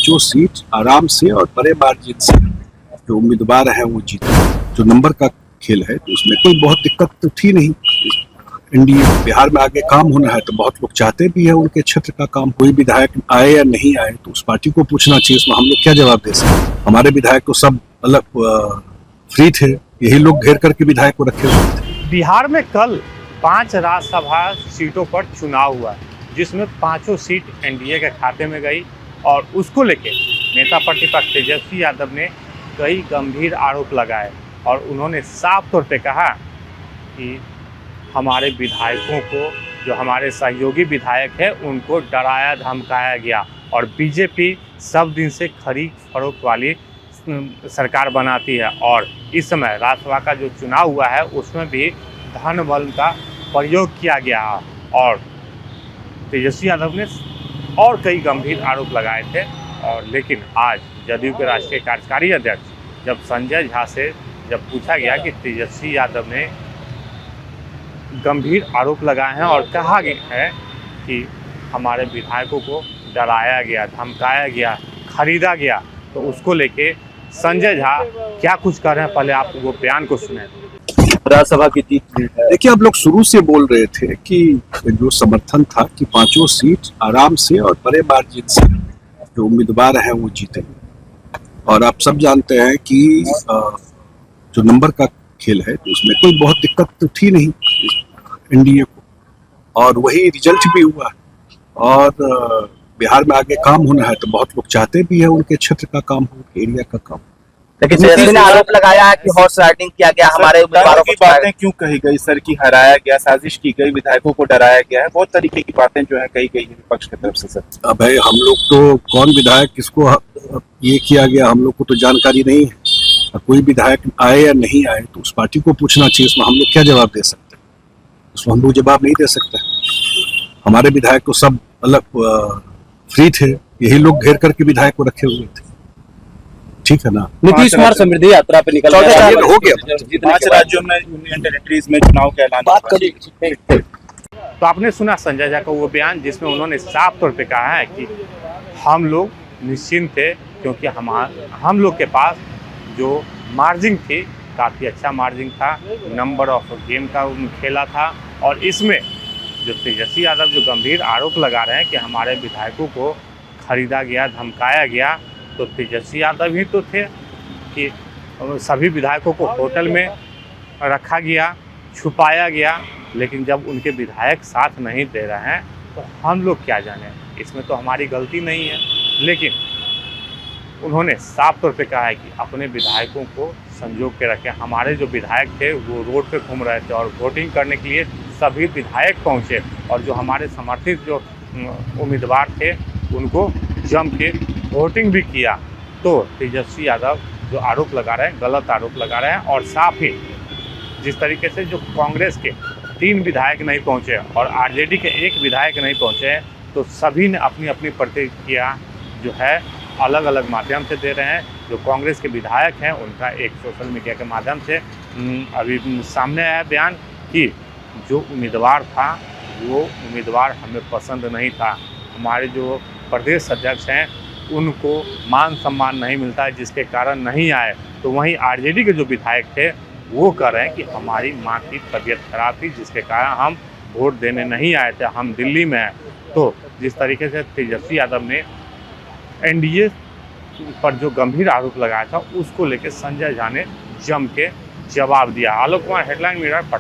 पांचों सीट आराम से और बड़े मार्जिन से जो उम्मीदवार हैं वो जीते। जो नंबर का खेल है तो उसमें कोई बहुत दिक्कत तो थी नहीं। एनडीए बिहार में आगे काम होना है तो बहुत लोग चाहते भी है उनके क्षेत्र का काम। कोई विधायक आए या नहीं आए तो उस पार्टी को पूछना चाहिए, इसमें हम लोग क्या जवाब दे सकते। हमारे विधायक तो सब अलग फ्री थे, यही लोग घेर करके विधायक को रखे हुए थे। बिहार में कल 5 राज्यसभा सीटों पर चुनाव हुआ जिसमें 5 सीट एनडीए के खाते में गई और उसको लेके नेता प्रतिपक्ष तेजस्वी यादव ने कई गंभीर आरोप लगाए और उन्होंने साफ तौर पे कहा कि हमारे विधायकों को, जो हमारे सहयोगी विधायक हैं, उनको डराया धमकाया गया और बीजेपी सब दिन से खरीद फरोख्त वाली सरकार बनाती है और इस समय राज्यसभा का जो चुनाव हुआ है उसमें भी धन बल का प्रयोग किया गया और तेजस्वी यादव ने और कई गंभीर आरोप लगाए थे। और लेकिन आज जदयू के राष्ट्रीय कार्यकारी अध्यक्ष जब संजय झा से जब पूछा गया कि तेजस्वी यादव ने गंभीर आरोप लगाए हैं और कहा गया है कि हमारे विधायकों को डराया गया, धमकाया गया, खरीदा गया, तो उसको लेके संजय झा क्या कुछ कर रहे हैं, पहले आप वो बयान को सुने। राज्यसभा की जीत हुई है। देखिए, आप लोग शुरू से बोल रहे थे कि जो समर्थन था कि पांचों सीट आराम से और बड़े मार्जिन से जो उम्मीदवार हैं वो जीते। और आप सब जानते हैं कि जो नंबर का खेल है तो उसमें कोई बहुत दिक्कत तो थी नहीं एनडीए को, और वही रिजल्ट भी हुआ। और बिहार में आगे काम होना है तो बहुत लोग चाहते भी है उनके क्षेत्र का काम हो, एरिया का काम। लेकिन तेजस्वी ने आरोप लगाया है कि हॉर्स राइडिंग किया गया, हमारे उम्मीदवारों की बातें क्यों कही गई सर, की हराया गया, साजिश की गई, विधायकों को डराया गया है, बहुत तरीके की बातें जो है कही गई है विपक्ष की तरफ से सर। अब भाई हम लोग तो कौन विधायक किसको ये किया गया हम लोग को तो जानकारी नहीं है। कोई विधायक आए या नहीं आए तो उस पार्टी को पूछना चाहिए, इसमें हम लोग क्या जवाब दे सकते हैं। उसमें हम लोग जवाब नहीं दे सकते। हमारे विधायक तो सब अलग फ्री थे, यही लोग घेर करके विधायक को रखे हुए थे। ठीक है ना। नीतीश कुमार समृद्धि यात्रा पे निकल गया, हो गया। 5 राज्यों में यूनियन टेरिटरीज में चुनाव का ऐलान। तो आपने सुना संजय झा का वो बयान जिसमें उन्होंने साफ तौर पे कहा है कि हम लोग निश्चिंत थे क्योंकि हम लोग के पास जो मार्जिन थी काफ़ी अच्छा मार्जिन था, नंबर ऑफ गेम का खेला था। और इसमें जो तेजस्वी यादव जो गंभीर आरोप लगा रहे हैं कि हमारे विधायकों को खरीदा गया, धमकाया गया, तो तेजस्वी यादव ही तो थे कि सभी विधायकों को होटल में रखा गया, छुपाया गया। लेकिन जब उनके विधायक साथ नहीं दे रहे हैं तो हम लोग क्या जाने, इसमें तो हमारी गलती नहीं है। लेकिन उन्होंने साफ तौर पे कहा है कि अपने विधायकों को संजोग के रखें। हमारे जो विधायक थे वो रोड पे घूम रहे थे और वोटिंग करने के लिए सभी विधायक पहुंचे और जो हमारे समर्थित जो उम्मीदवार थे उनको जम के वोटिंग भी किया। तो तेजस्वी यादव जो आरोप लगा रहे हैं गलत आरोप लगा रहे हैं। और साथ ही जिस तरीके से जो कांग्रेस के 3 विधायक नहीं पहुंचे और आरजेडी के 1 विधायक नहीं पहुंचे, तो सभी ने अपनी अपनी प्रतिक्रिया जो है अलग अलग माध्यम से दे रहे हैं। जो कांग्रेस के विधायक हैं उनका एक सोशल मीडिया के माध्यम से अभी सामने आया बयान कि जो उम्मीदवार था वो उम्मीदवार हमें पसंद नहीं था। हमारे जो प्रदेश अध्यक्ष हैं उनको मान सम्मान नहीं मिलता है जिसके कारण नहीं आए। तो वहीं आरजेडी के जो विधायक थे वो कह रहे हैं कि हमारी माँ की तबीयत खराब थी जिसके कारण हम वोट देने नहीं आए थे, हम दिल्ली में हैं। तो जिस तरीके से तेजस्वी यादव ने एनडीए पर जो गंभीर आरोप लगाया था उसको लेकर संजय झा ने जम के जवाब दिया। Alok Kumar, headline mirror, Patna.